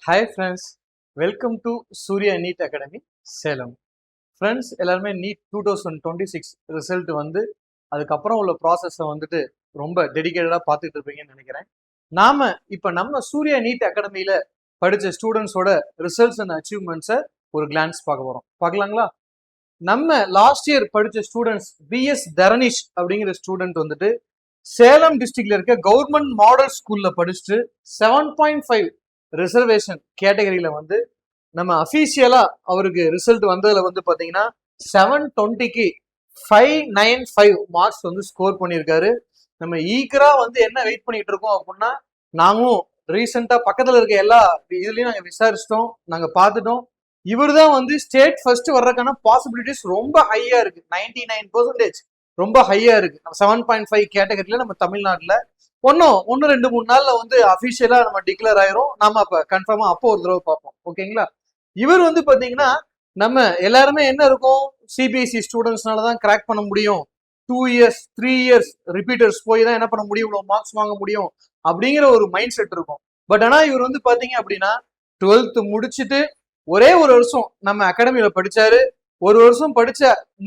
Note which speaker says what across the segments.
Speaker 1: Hi friends, welcome to Surya NEET academy Salem. Friends எல்லாருமே NEET 2026 result வந்து அதுக்கப்புறம் உள்ள ப்ராசஸை வந்துட்டு ரொம்ப டெடிக்கேட்டடாக பார்த்துட்டு இருப்பீங்கன்னு நினைக்கிறேன். இப்போ நம்ம சூர்யா நீட் அகாடமியில் படித்த ஸ்டூடெண்ட்ஸோட ரிசல்ட்ஸ் அண்ட் அச்சீவ்மெண்ட்ஸை ஒரு கிளான்ஸ் பார்க்க போகிறோம். பார்க்கலாங்களா? நம்ம லாஸ்ட் இயர் படித்த ஸ்டூடெண்ட்ஸ் பிஎஸ் தரணிஷ் அப்படிங்கிற ஸ்டூடெண்ட் வந்துட்டு சேலம் டிஸ்ட்ரிக்ட்ல இருக்க கவர்மெண்ட் மாடல் ஸ்கூல்ல படிச்சுட்டு 7.5 ரிசர்வேஷன் கேட்டகரியில வந்து நம்ம அஃபீஷியலா அவருக்கு ரிசல்ட் வந்ததுல வந்து பாத்தீங்கன்னா 720க்கு 595 மார்க்ஸ் வந்து ஸ்கோர் பண்ணியிருக்காரு. நம்ம ஈக்கரா வந்து என்ன வெயிட் பண்ணிட்டு இருக்கோம் அப்படின்னா, நாங்களும் ரீசெண்டா பக்கத்துல இருக்க எல்லா இதுலயும் நாங்க விசாரிச்சிட்டோம், நாங்க பார்த்துட்டோம். இவர் தான் வந்து ஸ்டேட் ஃபர்ஸ்ட் வர்றதுக்கான பாசிபிலிட்டிஸ் ரொம்ப ஹையா இருக்கு. 99% ரொம்ப ஹையா இருக்கு. 7.5 கேட்டகரியில நம்ம தமிழ்நாட்டுல ஒன்னு 2-3 நாள்ல வந்து அபிஷியலா நம்ம டிக்ளேர் ஆயிரும். நாம அப்ப கன்ஃபார்மா அப்போ ஒரு தடவை பார்ப்போம். ஓகேங்களா? இவர் வந்து பாத்தீங்கன்னா நம்ம எல்லாருமே என்ன இருக்கும், சிபிஎஸ்இ ஸ்டூடெண்ட்ஸ்னாலதான் கிராக் பண்ண முடியும், 2 இயர்ஸ் 3 இயர்ஸ் ரிப்பீட்டர்ஸ் போய் தான் என்ன பண்ண முடியும், இவ்வளவு மார்க்ஸ் வாங்க முடியும் அப்படிங்கிற ஒரு மைண்ட் செட் இருக்கும். பட் ஆனா இவர் வந்து பாத்தீங்க அப்படின்னா 12th முடிச்சுட்டு ஒரே ஒரு வருஷம் நம்ம அகாடமியில படிச்சாரு. ஒரு வருஷம்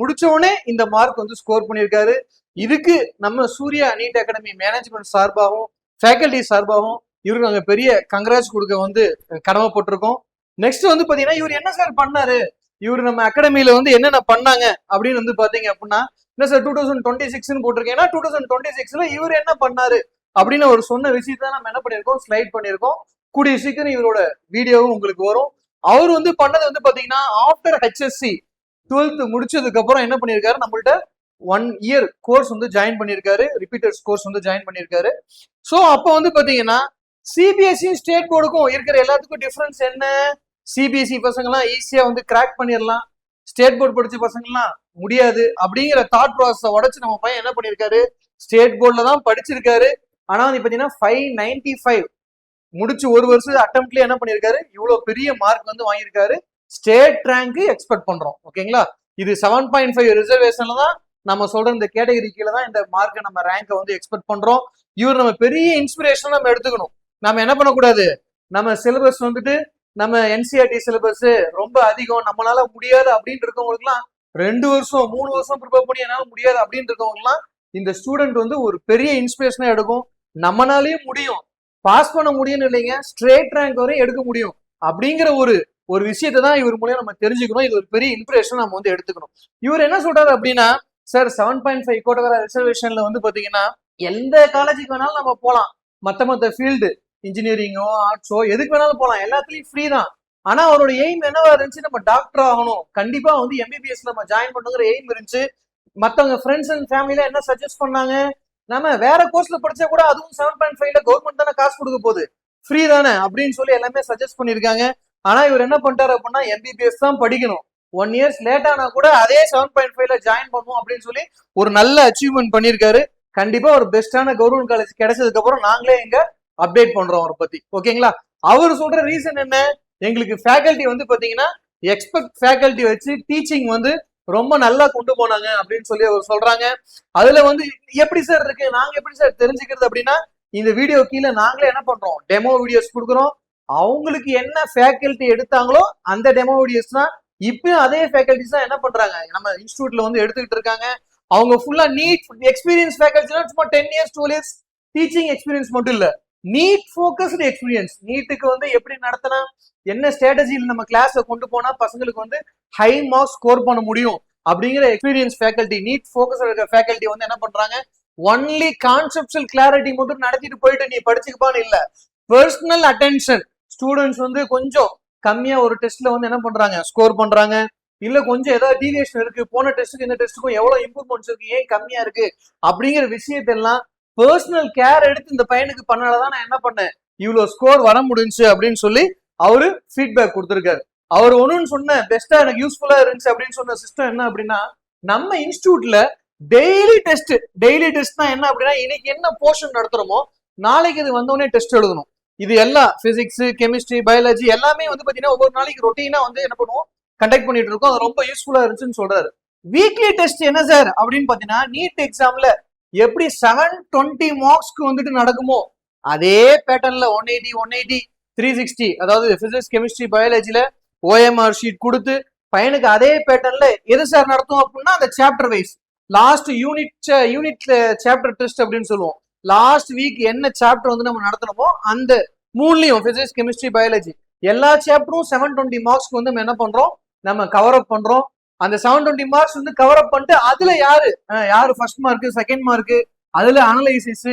Speaker 1: முடிச்ச உடனே இந்த மார்க் வந்து ஸ்கோர் பண்ணியிருக்காரு. இதுக்கு நம்ம சூர்யா நீட் அகாடமி மேனேஜ்மெண்ட் சார்பாகவும் ஃபேக்கல்டி சார்பாகவும் இவருக்கு நாங்கள் பெரிய கங்க்ராட்ஸ் கொடுக்க வந்து கடமைப்பட்டிருக்கோம். நெக்ஸ்ட் வந்து பாத்தீங்கன்னா இவர் என்ன சார் பண்ணாரு, இவர் நம்ம அகாடமியில வந்து என்னென்ன பண்ணாங்க அப்படின்னு வந்து பாத்தீங்க அப்படின்னா, என்ன சார் 2026 போட்டிருக்கேன், 2026ல இவர் என்ன பண்ணாரு அப்படின்னு ஒரு சொன்ன விஷயத்த நம்ம என்ன பண்ணிருக்கோம், ஸ்லைட் பண்ணிருக்கோம். கூடிய சீக்கிரம் இவரோட வீடியோவும் உங்களுக்கு வரும். அவர் வந்து பண்ணது வந்து பாத்தீங்கன்னா ஆஃப்டர் ஹெச்எஸ்சி 12th முடிச்சதுக்கு அப்புறம் என்ன பண்ணிருக்காரு, நம்மள்ட்ட 1 இயர் கோர்ஸ் வந்து ஜாயின் பண்ணிருக்காரு, ரிப்பீட்டர்ஸ் கோர்ஸ் வந்து ஜாயின் பண்ணிருக்காரு. சோ அப்போ வந்து பாத்தீங்கன்னா சிபிஎஸ்இ ஸ்டேட் போர்டுக்கும் இருக்கிற எல்லாத்துக்கும் டிஃபரன்ஸ் என்ன, சிபிஎஸ்இ பசங்க எல்லாம் ஈஸியா வந்து கிராக் பண்ணிடலாம், ஸ்டேட் போர்டு படிச்ச பசங்க எல்லாம் முடியாது அப்படிங்கிற தாட் ப்ராசஸை உடைச்சு நம்ம பையன் என்ன பண்ணிருக்காரு, ஸ்டேட் போர்ட்ல தான் படிச்சிருக்காரு. ஆனா வந்து பாத்தீங்கன்னா 595 முடிச்சு ஒரு வருஷம் அட்டம்ப்ட்லயே என்ன பண்ணிருக்காரு, இவ்வளவு பெரிய மார்க் வந்து வாங்கியிருக்காரு. ஸ்டேட் ரேங்க் எக்ஸ்பெக்ட் பண்றோம். ஓகேங்களா? இது 7.5 ரிசர்வேஷன்ல தான் நம்ம சொல்ற இந்த கேட்டகரி கீழே தான் இந்த மார்க்கை நம்ம ரேங்கை வந்து எக்ஸ்பெக்ட் பண்றோம். இவர் நம்ம பெரிய இன்ஸ்பிரேஷன் நம்ம எடுத்துக்கணும். நம்ம என்ன பண்ணக்கூடாது, நம்ம சிலபஸ் வந்துட்டு நம்ம என்சிஆர்டி சிலபஸ் ரொம்ப அதிகம், நம்மளால முடியாது அப்படின்னு இருக்கவங்களுக்குலாம் 2 வருஷம் 3 வருஷம் ப்ரிப்பேர் பண்ணி என்னால முடியாது அப்படின்னு இருக்கவங்கலாம் இந்த ஸ்டூடெண்ட் வந்து ஒரு பெரிய இன்ஸ்பிரேஷனா எடுக்கும். நம்மளாலேயும் முடியும், பாஸ் பண்ண முடியும்னு இல்லைங்க, ஸ்ட்ரேட் ரேங்க் வரையும் எடுக்க முடியும் அப்படிங்கிற ஒரு விஷயத்தை தான் இவர் மூலியம் நம்ம தெரிஞ்சுக்கணும். இது ஒரு பெரிய இன்ஸ்பிரேஷன் நம்ம வந்து எடுத்துக்கணும். இவர் என்ன சொல்றாரு அப்படின்னா, சார் 7.5 கோட்டகர ரிசர்வேஷன்ல வந்து பாத்தீங்கன்னா எந்த காலேஜுக்கு வேணாலும் நம்ம போகலாம், மத்த ஃபீல்டு இன்ஜினியரிங்கோ ஆர்ட்ஸோ எதுக்கு வேணாலும் போகலாம், எல்லாத்துலயும் ஃப்ரீ தான். ஆனா அவரோட எய்ம் என்னவா இருந்துச்சு, நம்ம டாக்டர் ஆகணும், கண்டிப்பா வந்து எம்பிபிஎஸ் நம்ம ஜாயின் பண்ணுங்கிற எய்ம் இருந்துச்சு. மத்தவங்க ஃப்ரெண்ட்ஸ் அண்ட் ஃபேமிலில என்ன சஜஸ்ட் பண்ணாங்க, நம்ம வேற கோர்ஸ்ல படிச்சா கூட அதுவும் 7.5ல கவர்மெண்ட் தானே காசு கொடுக்க போகுது, ஃப்ரீ தானே அப்படின்னு சொல்லி எல்லாமே சஜஸ்ட் பண்ணிருக்காங்க. ஆனா இவர் என்ன பண்ணிட்டாரு அப்படின்னா, எம்பிபிஎஸ் தான் படிக்கணும், 1 இயர்ஸ் லேட் ஆனா கூட அதே 7.5ல ஜாயின் பண்ணுவோம் அப்படின்னு சொல்லி ஒரு நல்ல அச்சீவ்மெண்ட் பண்ணிருக்காரு. கண்டிப்பா ஒரு பெஸ்டான கவர்மெண்ட் காலேஜ் கிடைச்சதுக்கு அப்புறம் நாங்களே எங்க அப்டேட் பண்றோம் அவரை பத்தி. ஓகேங்களா? அவர் சொல்ற ரீசன் என்ன, எங்களுக்கு ஃபேக்கல்டி வந்து பாத்தீங்கன்னா எக்ஸ்பெக்ட் ஃபேக்கல்டி வச்சு டீச்சிங் வந்து ரொம்ப நல்லா கொண்டு போனாங்க அப்படின்னு சொல்லி அவர் சொல்றாங்க. அதுல வந்து எப்படி சார் இருக்கு, நாங்க எப்படி சார் தெரிஞ்சுக்கிறது அப்படின்னா, இந்த வீடியோ கீழே நாங்களே என்ன பண்றோம், டெமோ வீடியோஸ் கொடுக்குறோம். அவங்களுக்கு என்ன ஃபேக்கல்டி எடுத்தாங்களோ அந்த டெமோ வீடியோஸ் தான் இப்பயும் அதே ஃபேக்கல்டிஸ் தான் என்ன பண்றாங்க நம்ம இன்ஸ்டியூட்ல வந்து எடுத்துக்கிட்டு இருக்காங்க. அவங்க ஃபுல்லா நீட் எக்ஸ்பீரியன்ஸ் ஃபேக்கல்டினா சும்மா 10 இயர்ஸ் 12 இயர்ஸ் டீச்சிங் எக்ஸ்பீரியன்ஸ் மட்டும் இல்ல, நீட் ஃபோக்கஸ்டு எக்ஸ்பீரியன்ஸ். நீட்டுக்கு வந்து எப்படி நடத்தினா, என்ன ஸ்ட்ராட்டஜியில் நம்ம கிளாஸை கொண்டு போனா பசங்களுக்கு வந்து ஹை மார்க்ஸ் ஸ்கோர் பண்ண முடியும் அப்படிங்கிற எக்ஸ்பீரியன்ஸ் ஃபேக்கல்டி, நீட் ஃபோக்கஸ் இருக்க ஃபேக்கல்டி வந்து என்ன பண்றாங்க, ஒன்லி கான்செப்சுவல் கிளாரிட்டி மட்டும் நடத்திட்டு போயிட்டு நீ படிச்சுக்குப்பான்னு இல்ல, பர்சனல் அட்டென்ஷன். ஸ்டூடெண்ட்ஸ் வந்து கொஞ்சம் கம்மியா ஒரு டெஸ்ட்ல வந்து என்ன பண்றாங்க, ஸ்கோர் பண்றாங்க, இல்ல கொஞ்சம் ஏதாவது டீவியேஷன் இருக்கு, போன டெஸ்ட்டுக்கு இந்த டெஸ்ட்டுக்கும் எவ்வளவு இம்ப்ரூவ்மெண்ட்ஸ் இருக்கு, ஏன் கம்மியா இருக்கு அப்படிங்கிற விஷயத்தெல்லாம் பர்சனல் கேர் எடுத்து இந்த பையனுக்கு பண்ணாலதான் நான் என்ன பண்ணேன், இவ்வளவு ஸ்கோர் வர முடிஞ்சு அப்படின்னு சொல்லி அவரு ஃபீட்பேக் கொடுத்திருக்காரு. அவர் ஒண்ணுன்னு சொன்ன பெஸ்டா எனக்கு யூஸ்ஃபுல்லா இருந்துச்சு அப்படின்னு சொன்ன சிஸ்டம் என்ன அப்படின்னா, நம்ம இன்ஸ்டியூட்ல டெய்லி டெஸ்ட் தான் என்ன அப்படின்னா, இன்னைக்கு என்ன போர்ஷன் நடத்துறோமோ நாளைக்கு இது வந்தோடனே டெஸ்ட் எழுதணும். இது எல்லாம் பிசிக்ஸ் கெமிஸ்ட்ரி பயாலஜி எல்லாமே வந்து பாத்தீங்கன்னா ஒவ்வொரு நாளைக்கு ரொட்டீனா வந்து என்ன பண்ணுவோம், கண்டக்ட் பண்ணிட்டு இருக்கோம். அது ரொம்ப யூஸ்ஃபுல்லா இருந்துச்சுன்னு சொல்றாரு. வீக்லி டெஸ்ட் என்ன சார் அப்படின்னு பாத்தீங்கன்னா, நீட் எக்ஸாம்ல எப்படி 720 மார்க்ஸ்க்கு வந்துட்டு நடக்குமோ அதே பேட்டர்ன்ல 180 360 அதாவது பிசிக்ஸ் கெமிஸ்ட்ரி பயாலஜில OMR ஷீட் கொடுத்து பையனுக்கு அதே பேட்டர்ன்ல எது சார் நடத்தும் அப்படின்னா அந்த சாப்டர் வைஸ் லாஸ்ட் யூனிட்ல சாப்டர் டெஸ்ட் அப்படின்னு சொல்லுவோம். லாஸ்ட் வீக் என்ன சாப்டர் வந்து நம்ம நடத்தணுமோ அந்த மூணுலயும் பிசிக்ஸ் கெமிஸ்ட்ரி பயாலஜி எல்லா சாப்டரும் 720 மார்க்ஸ்க்கு வந்து நம்ம என்ன பண்றோம், நம்ம கவர் அப் பண்றோம். அந்த 720 மார்க்ஸ் வந்து கவர் அப் பண்ணிட்டு அதுல யாரு ஃபர்ஸ்ட் மார்க் செகண்ட் மார்க் அதுல அனலைசிஸ்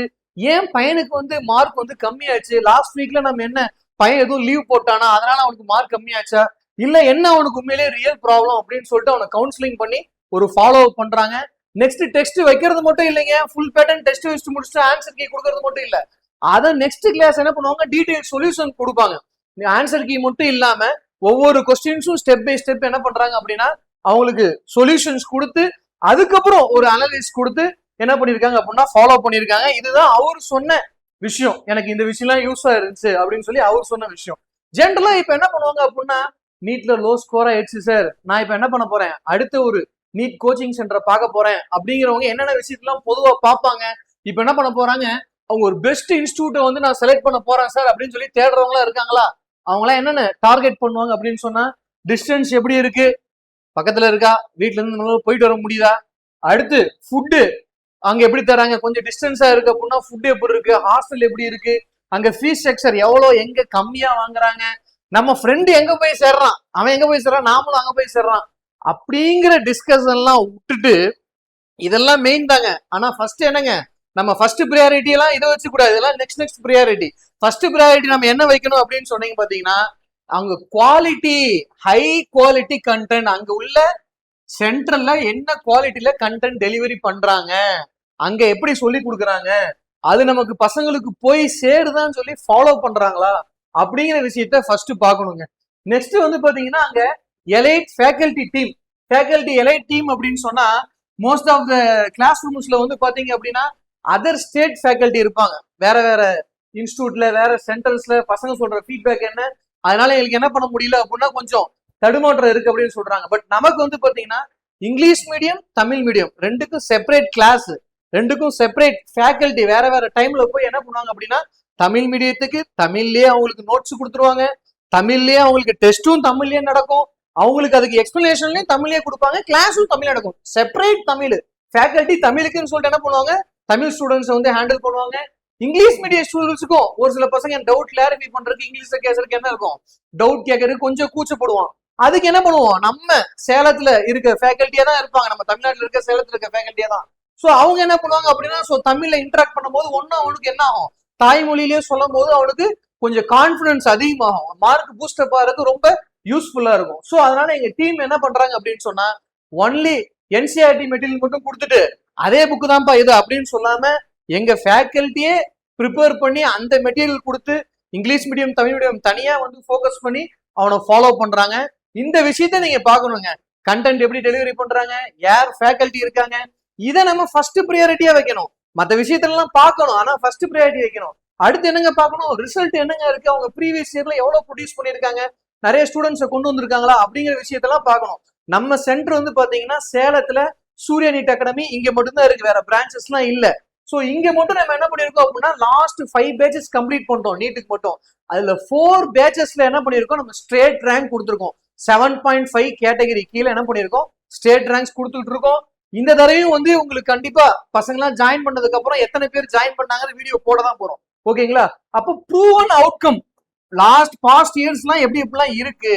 Speaker 1: ஏன் பையனுக்கு வந்து மார்க் வந்து கம்மியாச்சு, லாஸ்ட் வீக்ல நம்ம என்ன பையன் எதுவும் லீவ் போட்டானா அதனால அவனுக்கு மார்க் கம்மியாச்சா, இல்ல என்ன அவனுக்கு உண்மையிலேயே ரியல் ப்ராப்ளம் அப்படின்னு சொல்லிட்டு அவனை கவுன்சிலிங் பண்ணி ஒரு ஃபாலோ அப் பண்றாங்க. நெக்ஸ்ட் டெஸ்ட் வைக்கிறது மட்டும் இல்லைங்க, ஃபுல் பேட்டர்ன் டெஸ்ட் வச்சு முடிச்சுட்டு ஆன்சர் கீ கொடுக்கறது மட்டும் இல்ல, அதை நெக்ஸ்ட் கிளாஸ் என்ன பண்ணுவாங்க டீடைல் சொல்யூஷன் கொடுப்பாங்க. ஆன்சர் கீ மட்டும் இல்லாம ஒவ்வொரு கொஸ்டின்ஸும் ஸ்டெப் பை ஸ்டெப் என்ன பண்றாங்க அப்படின்னா அவங்களுக்கு சொல்யூஷன்ஸ் கொடுத்து அதுக்கப்புறம் ஒரு அனலிஸ் கொடுத்து என்ன பண்ணிருக்காங்க அப்படின்னா ஃபாலோ பண்ணிருக்காங்க. இதுதான் அவர் சொன்ன விஷயம், எனக்கு இந்த விஷயம்லாம் யூஸா இருந்துச்சு அப்படின்னு சொல்லி அவர் சொன்ன விஷயம். ஜென்ரலா இப்ப என்ன பண்ணுவாங்க அப்படின்னா நீட்ல லோ ஸ்கோர் ஆயிடுச்சு சார், நான் இப்ப என்ன பண்ண போறேன், அடுத்த ஒரு நீட் கோச்சிங் சென்டரை பார்க்க போறேன் அப்படிங்கிறவங்க என்னென்ன விஷயத்தெல்லாம் பொதுவா பார்ப்பாங்க. இப்ப என்ன பண்ண போறாங்க, அவங்க ஒரு பெஸ்ட் இன்ஸ்டியூட்டை வந்து நான் செலக்ட் பண்ண போறேன் சார் அப்படின்னு சொல்லி தேடுறவங்களா இருக்காங்களா, அவங்களாம் என்னென்ன டார்கெட் பண்ணுவாங்க அப்படின்னு சொன்னா டிஸ்டன்ஸ் எப்படி இருக்கு, பக்கத்துல இருக்கா, வீட்டுல இருந்து போயிட்டு வர முடியுதா, அடுத்து ஃபுட்டு அங்க எப்படி தராங்க, கொஞ்சம் டிஸ்டன்ஸா இருக்கு அப்படின்னா ஃபுட் எப்படி இருக்கு, ஹாஸ்டல் எப்படி இருக்கு, அங்க ஃபீஸ் ஸ்ட்ரக்சர் எவ்வளவு எங்க கம்மியா வாங்குறாங்க, நம்ம ஃப்ரெண்டு எங்க போய் சேர்றான், அவன் எங்க போய் சேர்றான், நாமளும் அங்க போய் சேர்றான் அப்படிங்கிற டிஸ்கஷன் எல்லாம் விட்டுட்டு இதெல்லாம் மெயின் தாங்க. ஆனா ஃபர்ஸ்ட் என்னங்க, நம்ம ஃபர்ஸ்ட் ப்ரியாரிட்டி எல்லாம் இதை வச்சு கூடாது, இதெல்லாம் நெக்ஸ்ட் ப்ரியாரிட்டி. ஃபர்ஸ்ட் ப்ரியாரிட்டி நம்ம என்ன வைக்கணும் அப்படின்னு சொன்னீங்க பாத்தீங்கன்னா அங்க குவாலிட்டி, ஹை குவாலிட்டி கண்டென்ட், அங்க உள்ள சென்ட்ரல்ல என்ன குவாலிட்டியில கண்டென்ட் டெலிவரி பண்றாங்க, அங்க எப்படி சொல்லி கொடுக்குறாங்க, அது நமக்கு பசங்களுக்கு போய் சேருதான்னு சொல்லி ஃபாலோ பண்றாங்களா அப்படிங்கிற விஷயத்த ஃபர்ஸ்ட் பார்க்கணுங்க. நெக்ஸ்ட் வந்து பாத்தீங்கன்னா அங்க elite faculty team, faculty elite team அப்படின்னு சொன்னா மோஸ்ட் ஆஃப் த கிளாஸ் ரூம்ஸ்ல வந்து பாத்தீங்க அப்படின்னா அதர் ஸ்டேட் ஃபேக்கல்டி இருப்பாங்க, வேற வேற இன்ஸ்டியூட்ல வேற சென்டர்ஸ்ல பசங்க சொல்ற ஃபீட்பேக் என்ன, அதனால எங்களுக்கு என்ன பண்ண முடியல அப்படின்னா கொஞ்சம் தடுமாற்றம் இருக்கு அப்படின்னு சொல்றாங்க. பட் நமக்கு வந்து பாத்தீங்கன்னா இங்கிலீஷ் மீடியம் தமிழ் மீடியம் ரெண்டுக்கும் செப்பரேட் கிளாஸ், ரெண்டுக்கும் செப்பரேட் ஃபேக்கல்டி, வேற வேற டைம்ல போய் என்ன பண்ணுவாங்க அப்படின்னா தமிழ் மீடியத்துக்கு தமிழ்லயே அவங்களுக்கு நோட்ஸ் கொடுத்துருவாங்க, தமிழ்லயே அவங்களுக்கு டெஸ்டும் தமிழ்லயே நடக்கும், அவங்களுக்கு அதுக்கு எக்ஸ்பிளனேஷன்லயும் தமிழ்லயே கொடுப்பாங்க, கிளாஸும் தமிழ் நடக்கும். செப்பரேட் தமிழ் ஃபேக்கல்டி தமிழுக்குன்னு சொல்லிட்டு என்ன பண்ணுவாங்க தமிழ் ஸ்டூடெண்ட்ஸ் வந்து ஹேண்டில் பண்ணுவாங்க. இங்கிலீஷ் மீடியம் ஸ்டூடெண்ட்ஸுக்கும் ஒரு சில பசங்க டவுட் கிளாரிஃபை பண்றதுக்கு இங்கிலீஷ்ல கேட்கறதுக்கு என்ன இருக்கும், டவுட் கேட்கறதுக்கு கொஞ்சம் கூச்சப்படுவான். அதுக்கு என்ன பண்ணுவோம், நம்ம சேலத்துல இருக்க ஃபேக்கல்ட்டியா தான் இருப்பாங்க, நம்ம தமிழ்நாட்டுல இருக்க சேலத்துல இருக்க ஃபேக்கல்ட்டியா தான். ஸோ அவங்க என்ன பண்ணுவாங்க அப்படின்னா தமிழ்ல இன்டராக்ட் பண்ணும்போது ஒன்னும் அவனுக்கு என்ன ஆகும், தாய்மொழியிலேயே சொல்லும் போது அவனுக்கு கொஞ்சம் கான்பிடன்ஸ் அதிகமாகும், மார்க் பூஸ்டப் ஆகிறதுக்கு ரொம்ப யூஸ்ஃபுல்லா இருக்கும். ஸோ அதனால எங்க டீம் என்ன பண்றாங்க அப்படின்னு சொன்னா ஒன்லி NCERT மெட்டீரியல் மட்டும் கொடுத்துட்டு அதே புக்கு தான்ப்பா இது அப்படின்னு சொல்லாம எங்க ஃபேக்கல்ட்டியே ப்ரிப்பேர் பண்ணி அந்த மெட்டீரியல் கொடுத்து இங்கிலீஷ் மீடியம் தமிழ் மீடியம் தனியா வந்து ஃபோக்கஸ் பண்ணி அவனை ஃபாலோ பண்றாங்க. இந்த விஷயத்த நீங்க பாக்கணுங்க, கண்டென்ட் எப்படி டெலிவரி பண்றாங்க, யார் ஃபேக்கல்ட்டி இருக்காங்க, இதை நம்ம ஃபர்ஸ்ட் ப்ரியாரிட்டியா வைக்கணும். மற்ற விஷயத்தெல்லாம் பார்க்கணும், ஆனா ஃபர்ஸ்ட் ப்ரியாரிட்டி வைக்கணும். அடுத்து என்னங்க பார்க்கணும், ரிசல்ட் என்னங்க இருக்கு, அவங்க ப்ரீவியஸ் இயர்ல எவ்வளவு ப்ரொடியூஸ் பண்ணிருக்காங்க, நிறைய ஸ்டூடெண்ட்ஸை கொண்டு வந்திருக்காங்களா அப்படிங்கிற விஷயத்தெல்லாம் பார்க்கணும். நம்ம சென்டர் வந்து பாத்தீங்கன்னா சேலத்துல சூர்யா நீட் அகாடமி இங்க மட்டும்தான் இருக்கு, வேற பிரான்ச்சஸ்லாம் இல்ல. ஸோ இங்க மட்டும் நம்ம என்ன பண்ணிருக்கோம் அப்படின்னா லாஸ்ட் 5 பேச்சஸ் கம்ப்ளீட் பண்ணிட்டோம் நீட்டுக்கு மட்டும். அதுல 4 பேச்சஸ்ல என்ன பண்ணிருக்கோம், நம்ம ஸ்டேட் ரேங்க் கொடுத்துருக்கோம். 7.5 கேட்டகரி கீழே என்ன பண்ணிருக்கோம், ஸ்டேட் ரேங்க்ஸ் கொடுத்துட்டு இருக்கோம். இந்த தடவையும் வந்து உங்களுக்கு கண்டிப்பா பசங்களாம் ஜாயின் பண்ணதுக்கு அப்புறம் எத்தனை பேர் ஜாயின் பண்ணாங்க வீடியோ போட தான் போறோம், ஓகேங்களா. அப்போ ப்ரூவன் அவுட்கம் பாஸ்ட் இயர்ஸ்லாம் எப்படி எப்படிலாம் இருக்கு,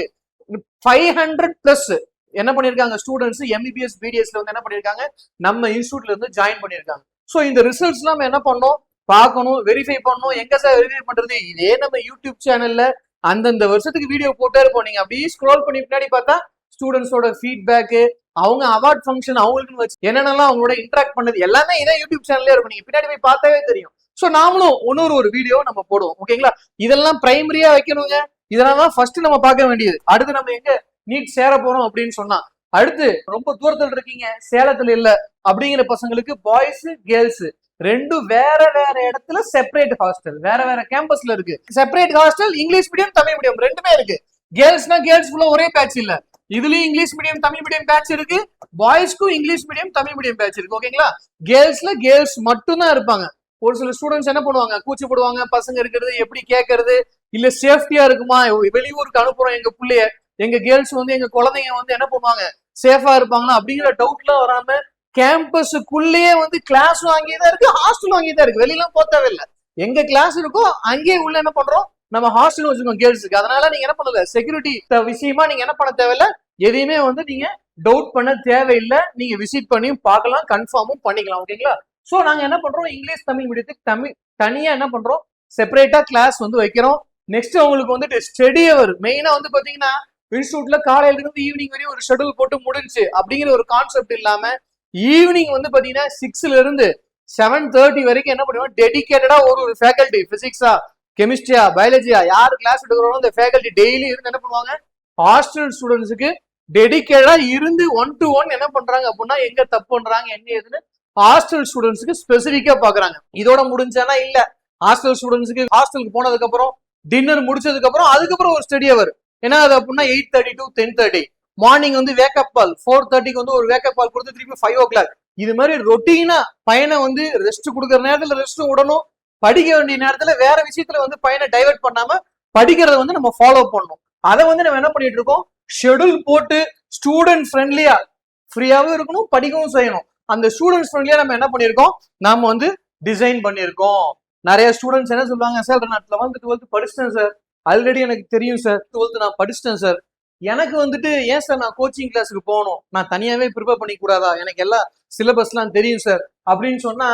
Speaker 1: 500+ என்ன பண்ணிருக்காங்க ஸ்டூடெண்ட்ஸ் MBBS BDSல வந்து என்ன பண்ணிருக்காங்க நம்ம இன்ஸ்டியூட்ல இருந்து ஜாயின் பண்ணிருக்காங்க. ஸோ இந்த ரிசல்ட்ஸ் நம்ம என்ன பண்ணோம் பார்க்கணும், வெரிஃபை பண்ணணும். எங்க சார் வெரிஃபை பண்றது, இதே நம்ம யூடியூப் சேனல்ல அந்தந்த வருஷத்துக்கு வீடியோ போட்டே இருப்போம். நீங்க அப்படியே ஸ்க்ரோல் பண்ணி பின்னாடி பார்த்தா ஸ்டூடெண்ட்ஸோட ஃபீட்பேக், அவங்க அவார்ட் ஃபங்க்ஷன் அவங்களுக்குன்னு வச்சு என்னென்னலாம் அவங்களோட இன்டராக்ட் பண்ணது எல்லாமே இதே யூடியூப் சேனல்லே இருக்கும், நீங்க பின்னாடி போய் பார்த்தாவே தெரியும். ஸோ நாமளும் ஒரு வீடியோ நம்ம போடுவோம், ஓகேங்களா. இதெல்லாம் பிரைமரியா வைக்கணுங்க, இதெல்லாம் ஃபர்ஸ்ட் நம்ம பார்க்க வேண்டியது. அடுத்து நம்ம எங்க நீட் சேர போறோம் அப்படின்னு சொன்னா அடுத்து ரொம்ப தூரத்தில் இருக்கீங்க சேலத்துல இல்ல அப்படிங்கிற பசங்களுக்கு பாய்ஸ் கேர்ள்ஸ் ரெண்டும் வேற வேற இடத்துல செப்பரேட் ஹாஸ்டல், வேற வேற கேம்பஸ்ல இருக்கு. Separate hostel English medium Tamil medium ரெண்டுமே இருக்கு. கேர்ள்ஸ்னா கேர்ள்ஸ் ஃபுல்லா ஒரே பேட்ச் இல்ல, இதுலயும் English medium Tamil medium batch இருக்கு, பாய்ஸ்க்கும் English medium Tamil medium batch இருக்கு, ஓகேங்களா. கேர்ள்ஸ்ல கேர்ள்ஸ் மட்டும் தான் இருப்பாங்க. ஒரு சில ஸ்டூடெண்ட்ஸ் என்ன பண்ணுவாங்க கூச்சப்படுவாங்க, பசங்க இருக்கிறது எப்படி கேட்கறது, இல்ல சேஃப்டியா இருக்குமா, வெளியூருக்கு அனுப்புறோம் எங்க பிள்ளைய, எங்க கேர்ள்ஸ் வந்து எங்க குழந்தைங்க வந்து என்ன பண்ணுவாங்க, சேஃபா இருப்பாங்களா அப்படிங்கிற டவுட்லாம் வராம கேம்பஸுக்குள்ளேயே வந்து கிளாஸும் அங்கேயேதான் இருக்கு, ஹாஸ்டலும் அங்கேயேதான் இருக்கு, வெளியெல்லாம் போக தேவையில்லை. எங்க கிளாஸ் இருக்கோ அங்கேயே உள்ள என்ன பண்றோம், நம்ம ஹாஸ்டல் வச்சிருக்கோம் கேர்ள்ஸுக்கு. அதனால நீங்க என்ன பண்ணல, செக்யூரிட்டி விஷயமா நீங்க என்ன பண்ண தேவையில்ல, எதையுமே வந்து நீங்க டவுட் பண்ண தேவையில்லை. நீங்க விசிட் பண்ணியும் பார்க்கலாம், கன்ஃபார்மும் பண்ணிக்கலாம். ஓகேங்களா? சோ நாங்க என்ன பண்றோம், இங்கிலீஷ் தமிழ் மீடியத்துக்கு தமிழ் தனியா என்ன பண்றோம், செப்பரேட்டா கிளாஸ் வந்து வைக்கிறோம். நெக்ஸ்ட் உங்களுக்கு வந்துட்டு ஸ்டடி அவர் மெயினா வந்து பாத்தீங்கன்னா இன்ஸ்டியூட்ல காலையில இருந்து ஈவினிங் வரையும் ஒரு ஷெட்யூல் போட்டு முடிஞ்சு அப்படிங்கிற ஒரு கான்செப்ட் இல்லாம ஈவினிங் வந்து பாத்தீங்கன்னா 6ல இருந்து 7:30 வரைக்கும் என்ன பண்ணுவோம், டெடிகேட்டடா ஒரு ஃபேக்கல்டி, பிசிக்ஸா கெமிஸ்ட்ரியா பயாலஜியா யார் கிளாஸ் எடுக்கிறோம் அந்த ஃபேக்கல்டி டெய்லி இருந்து என்ன பண்ணுவாங்க, ஹாஸ்டல் ஸ்டூடெண்ட்ஸுக்கு டெடிகேட்டடா இருந்து 1 to 1 என்ன பண்றாங்க அப்படின்னா எங்க தப்பு பண்றாங்க என்ன ஏதுன்னு ஹாஸ்டல் ஸ்டூடெண்ட்ஸுக்கு ஸ்பெசிபிக்கா பாக்குறாங்க. இதோட முடிஞ்சானா இல்ல, ஹாஸ்டல் ஸ்டூடெண்ட்ஸுக்கு ஹாஸ்டலுக்கு போனதுக்கு அப்புறம் டின்னர் முடிச்சதுக்கு அப்புறம் அதுக்கப்புறம் ஒரு ஸ்டடி அவர் என்ன அது அப்படின்னா 8:30 to 10:30. மார்னிங் வந்து வேக்கப் கால் 4:30க்கு வந்து ஒரு வேக்கப் கால் கொடுத்து திருப்பி 5 o'clock. இது மாதிரி ரொட்டீனா பையனை வந்து ரெஸ்ட் கொடுக்குற நேரத்துல ரெஸ்ட் விடணும், படிக்க வேண்டிய நேரத்துல வேற விஷயத்துல வந்து பையனை டைவர்ட் பண்ணாம படிக்கிறத வந்து நம்ம ஃபாலோ பண்ணணும். அதை வந்து நம்ம என்ன பண்ணிட்டு இருக்கோம், ஷெட்யூல் போட்டு ஸ்டூடெண்ட் ஃப்ரெண்ட்லியா ஃப்ரீயாவும் இருக்கணும், படிக்கவும் செய்யணும். அந்த ஸ்டூடெண்ட்ஸ் ஃப்ரெண்ட்லியா நம்ம என்ன பண்ணிருக்கோம், நாம வந்து டிசைன் பண்ணிருக்கோம். நிறைய ஸ்டூடெண்ட்ஸ் என்ன சொல்லுவாங்க, சார் நான் 11th 12th படிச்சிட்டேன் சார், ஆல்ரெடி எனக்கு தெரியும் சார், 12th நான் படிச்சிட்டேன் சார், எனக்கு வந்துட்டு ஏன் சார் நான் கோச்சிங் கிளாஸுக்கு போகணும், நான் தனியாவே ப்ரிப்பேர் பண்ணி கூடாதா, எனக்கு எல்லா சிலபஸ்லாம் தெரியும் சார் அப்படின்னு சொன்னா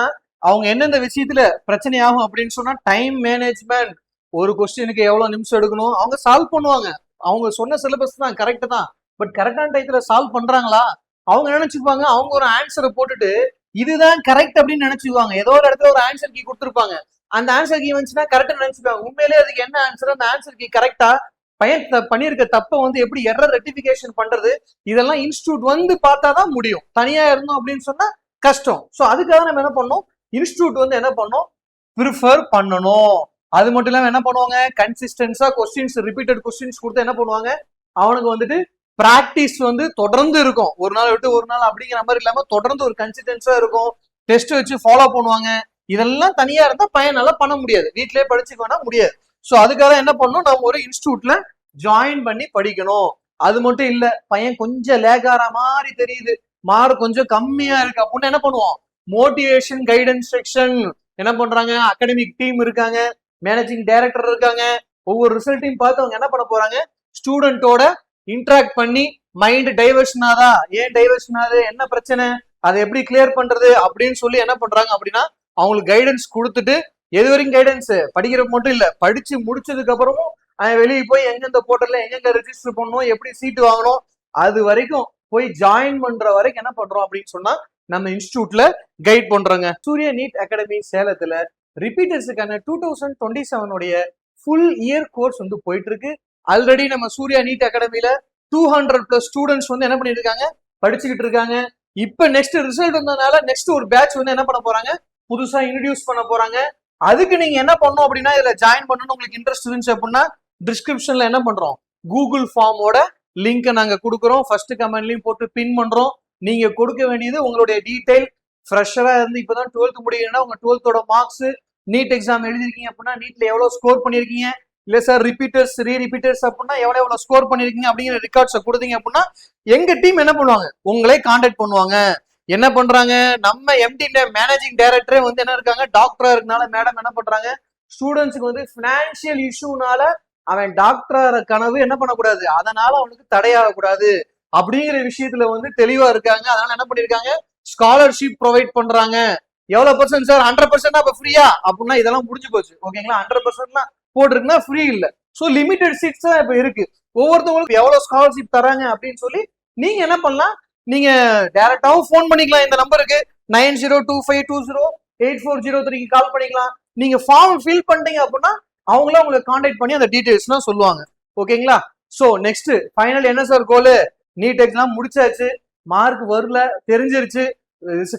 Speaker 1: அவங்க எந்தெந்த விஷயத்துல பிரச்சனை ஆகும் அப்படின்னு சொன்னா, டைம் மேனேஜ்மெண்ட், ஒரு கொஸ்டினுக்கு எவ்வளவு நிமிஷம் எடுக்கணும் அவங்க சால்வ் பண்ணுவாங்க. அவங்க சொன்ன சிலபஸ் தான் கரெக்ட் தான், பட் கரெக்டான டைத்துல சால்வ் பண்றாங்களா, அவங்க நினைச்சுப்பாங்க அவங்க ஒரு ஆன்சரை போட்டுட்டு இதுதான் கரெக்ட் அப்படின்னு நினைச்சுக்குவாங்க. ஏதோ ஒரு இடத்துல ஒரு ஆன்சர் கீ கொடுத்துருப்பாங்க, அந்த ஆன்சர் கீ வந்துச்சுன்னா கரெக்டா நினைச்சுப்பாங்க. உண்மையிலேயே அதுக்கு என்ன ஆன்சர், அந்த ஆன்சர் கீ கரெக்டா, பையன் பண்ணிருக்க தப்பை வந்து எப்படி எரர் ரெக்டிஃபிகேஷன் பண்றது, இதெல்லாம் இன்ஸ்டியூட் வந்து பார்த்தாதான் முடியும். தனியா இருந்தோம் அப்படின்னு சொன்னா கஷ்டம். சோ அதுக்காக நம்ம என்ன பண்ணோம், இன்ஸ்டியூட் வந்து என்ன பண்ணோம், ப்ரிஃபர் பண்ணணும். அது மட்டும் இல்லாம என்ன பண்ணுவாங்க, கன்சிஸ்டன்ஸா கொஸ்டின்ஸ் ரிப்பீட்டட் கொஸ்டின்ஸ் கொடுத்து என்ன பண்ணுவாங்க, அவனுக்கு வந்துட்டு பிராக்டிஸ் வந்து தொடர்ந்து இருக்கும், ஒரு நாள் விட்டு ஒரு நாள் அப்படிங்கிற மாதிரி இல்லாம தொடர்ந்து ஒரு கன்சிஸ்டன்ஸா இருக்கும். டெஸ்ட் வச்சு ஃபாலோ பண்ணுவாங்க. இதெல்லாம் தனியா இருந்தா பையன் நல்லா பண்ண முடியாது, வீட்லயே படிச்சுக்க வேணா முடியாது. சோ அதுக்காக என்ன பண்ணணும், நம்ம ஒரு இன்ஸ்டியூட்ல ஜாயின் பண்ணி படிக்கணும். அது மட்டும் இல்ல, பையன் கொஞ்சம் லேக் ஆற மாதிரி தெரியுது, மார்க் கொஞ்சம் கம்மியா இருக்கு அப்படின்னு என்ன பண்ணுவோம், மோட்டிவேஷன் கைடன்ஸ் செக்ஷன் என்ன பண்றாங்க, அகாடமிக் டீம் இருக்காங்க, மேனேஜிங் டைரக்டர் இருக்காங்க. ஒவ்வொரு ரிசல்ட்டையும் பார்த்து அவங்க என்ன பண்ண போறாங்க, ஸ்டூடெண்டோட இன்டராக்ட் பண்ணி மைண்ட் டைவர்ஷன் ஆதா, ஏன் டைவர்ஷன் ஆகுது, என்ன பிரச்சனை, அதை எப்படி கிளியர் பண்றது அப்படின்னு சொல்லி என்ன பண்றாங்க அப்படின்னா அவங்களுக்கு கைடன்ஸ் கொடுத்துட்டு, எது வரைக்கும் கைடன்ஸ், படிக்கிறது மட்டும் இல்ல, படிச்சு முடிச்சதுக்கு அப்புறமும் வெளியே போய் எங்கெந்த போர்ட்டல்ல எங்கெங்க ரெஜிஸ்டர் பண்ணணும், எப்படி சீட்டு வாங்கணும், அது வரைக்கும் போய் ஜாயின் பண்ற வரைக்கும் என்ன பண்றோம் அப்படின்னு சொன்னா நம்ம இன்ஸ்டியூட்ல கைட் பண்றோங்க. சூர்யா நீட் அகாடமி சேலத்துல ரிப்பீட்டர்ஸுக்கான 2027 ஃபுல் இயர் கோர்ஸ் வந்து போயிட்டு இருக்கு. ஆல்ரெடி நம்ம சூர்யா நீட் அகாடமில 200+ ஸ்டூடெண்ட்ஸ் வந்து என்ன பண்ணிட்டு இருக்காங்க, படிச்சுக்கிட்டு இருக்காங்க. இப்ப நெக்ஸ்ட் ரிசல்ட் வந்ததுனால நெக்ஸ்ட் ஒரு பேட்ச் வந்து என்ன பண்ண போறாங்க, புதுசா இன்ட்ரடியூஸ் பண்ண போறாங்க. அதுக்கு நீங்க என்ன பண்ணணும் அப்படின்னா, இதுல ஜாயின் பண்ணணும் உங்களுக்கு இன்ட்ரெஸ்ட் இருந்துச்சு அப்படின்னா டிஸ்கிரிப்ஷன்ல என்ன பண்றோம், கூகுள் ஃபார்மோட லிங்கை நாங்க கொடுக்குறோம், ஃபர்ஸ்ட் கமெண்ட்லயும் போட்டு பின் பண்றோம். நீங்க கொடுக்க வேண்டியது உங்களுடைய டீடைல், ஃப்ரெஷரா இருந்து இப்பதான் 12th முடியுதுன்னா உங்க 12th மார்க்ஸ், நீட் எக்ஸாம் எழுதிருக்கீங்க அப்படின்னா நீட்ல எவ்வளவு ஸ்கோர் பண்ணிருக்கீங்க, இல்ல சார் ரிப்பீட்டர்ஸ் ரிப்பீட்டர்ஸ் அப்படின்னா எவ்வளவு ஸ்கோர் பண்ணிருக்கீங்க அப்படிங்கிற ரெக்கார்ட்ஸை கொடுத்தீங்க அப்படின்னா எங்க டீம் என்ன பண்ணுவாங்க, உங்களே கான்டாக்ட் பண்ணுவாங்க. என்ன பண்றாங்க, நம்ம எம்டி மேனேஜிங் டைரக்டரே வந்து என்ன இருக்காங்க, டாக்டரா இருக்கனால மேடம் என்ன பண்றாங்க, ஸ்டூடெண்ட்ஸுக்கு வந்து பினான்சியல் இஷ்யூனால அவன் டாக்டர் கனவு என்ன பண்ணக்கூடாது, அதனால அவனுக்கு தடையாகக்கூடாது அப்படிங்கிற விஷயத்துல வந்து தெளிவா இருக்காங்க. அதனால என்ன பண்ணிருக்காங்க, ஸ்காலர்ஷிப் ப்ரொவைட் பண்றாங்க. எவ்வளவு பர்சன்ட் சார், 100% அப்ப ஃப்ரீயா அப்படின்னா இதெல்லாம் முடிஞ்சு போச்சு. ஓகேங்களா, 100% போட்டிருக்குன்னா ஃப்ரீ இல்ல. சோ லிமிடெட் சீட்ஸ் தான் இப்ப இருக்கு. ஒவ்வொருத்தவங்களுக்கு எவ்வளவு ஸ்காலர்ஷிப் தராங்க அப்படின்னு சொல்லி நீங்க என்ன பண்ணலாம், நீங்க டைரக்டாவும் போன் பண்ணிக்கலாம், இந்த நம்பருக்கு 9025208403 கால் பண்ணிக்கலாம். நீங்க ஃபார்ம் ஃபில் பண்ணிட்டீங்க அப்படின்னா அவங்கள உங்களுக்கு கான்டாக்ட் பண்ணி அந்த டீடைல்ஸ்லாம் சொல்லுவாங்க. ஓகேங்களா, சோ நெக்ஸ்ட் ஃபைனல் என்ன சார் கோல், நீட் எக்ஸாம் முடிச்சாச்சு, மார்க் வரல தெரிஞ்சிருச்சு,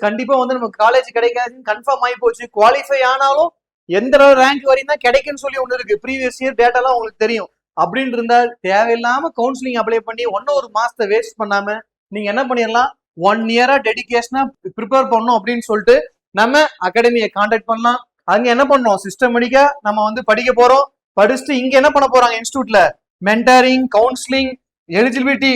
Speaker 1: கண்டிப்பா வந்து நமக்கு காலேஜ் கிடைக்காதுன்னு கன்ஃபார்ம் ஆகி போச்சு. குவாலிஃபை ஆனாலும் எந்த ரேங்க் வரையும் தான் கிடைக்குன்னு சொல்லி ஒண்ணு இருக்கு, ப்ரீவியஸ் இயர் டேட்டாலாம் உங்களுக்கு தெரியும். அப்படின்னு இருந்தா தேவையில்லாம கவுன்சிலிங் அப்ளை பண்ணி ஒரு மாசத்தை வேஸ்ட் பண்ணாம நீங்க என்ன பண்ணிடலாம், 1 இயரா டெடிகேஷனா ப்ரிப்பேர் பண்ணணும் அப்படின்னு சொல்லிட்டு நம்ம அகாடமியை கான்டாக்ட் பண்ணலாம். அங்க என்ன பண்ணோம், சிஸ்டமேட்டிக்கா நம்ம வந்து படிக்க போறோம். படிச்சுட்டு இங்க என்ன பண்ண போறாங்க இன்ஸ்டியூட்ல மென்டரிங், கவுன்சிலிங், எலிஜிபிலிட்டி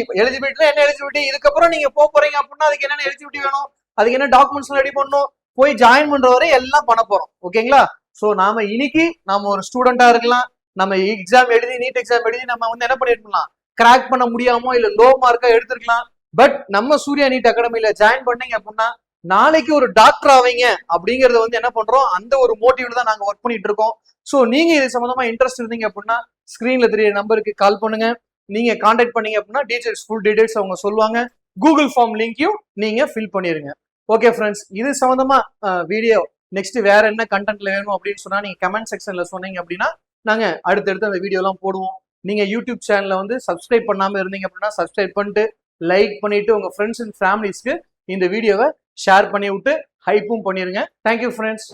Speaker 1: என்ன எலிஜிபிலிட்டி, இதுக்கப்புறம் நீங்க போறீங்க அப்படின்னா அதுக்கு என்னென்ன எலிஜிபிலிட்டி வேணும், அதுக்கு என்ன டாக்குமெண்ட்ஸ் ரெடி பண்ணணும், போய் ஜாயின் பண்ற வரை எல்லாம் பண்ண போறோம். ஓகேங்களா? சோ நாம இன்னைக்கு நாம ஒரு ஸ்டூடெண்டா இருக்கலாம், நம்ம எக்ஸாம் எழுதி நீட் எக்ஸாம் எழுதி நம்ம வந்து என்ன பண்ணிருக்கலாம், கிராக் பண்ண முடியாமோ இல்ல லோ மார்க்கா எடுத்துருக்கலாம். பட் நம்ம சூர்யா நீட் அகாடமில ஜாயின் பண்ணீங்க அப்படின்னா நாளைக்கு ஒரு டாக்டர் ஆவீங்க அப்படிங்கறத வந்து என்ன பண்றோம், அந்த ஒரு மோட்டிவ்ல தான் நாங்க ஒர்க் பண்ணிட்டு இருக்கோம். சோ நீங்க இது சம்பந்தமா இன்ட்ரெஸ்ட் இருந்தீங்க அப்படின்னா ஸ்கிரீன்ல தெரிய நம்பருக்கு கால் பண்ணுங்க. நீங்க கான்டாக்ட் பண்ணீங்க அப்படின்னா டீடைல்ஸ், ஃபுல் டீடைல்ஸ் அவங்க சொல்லுவாங்க. கூகுள் ஃபார்ம் லிங்கையும் நீங்க ஃபில் பண்ணிருங்க. ஓகே ஃப்ரெண்ட்ஸ், இது சம்பந்தமா வீடியோ நெக்ஸ்ட் வேற என்ன கண்டென்ட்ல வேணும் அப்படின்னு சொன்னா நீங்க கமெண்ட் செக்ஷன்ல சொன்னீங்க அப்படின்னா நாங்க அடுத்தடுத்து அந்த வீடியோ எல்லாம் போடுவோம். நீங்க யூடியூப் சேனல்ல வந்து சப்ஸ்கிரைப் பண்ணாம இருந்தீங்க அப்படின்னா சப்ஸ்கிரைப் பண்ணிட்டு லைக் பண்ணிட்டு உங்க ஃப்ரெண்ட்ஸ் அண்ட் ஃபேமிலிஸ்க்கு இந்த வீடியோவை ஷேர் பண்ணி விட்டு ஹைப்பும் பண்ணிருங்க. Thank you friends.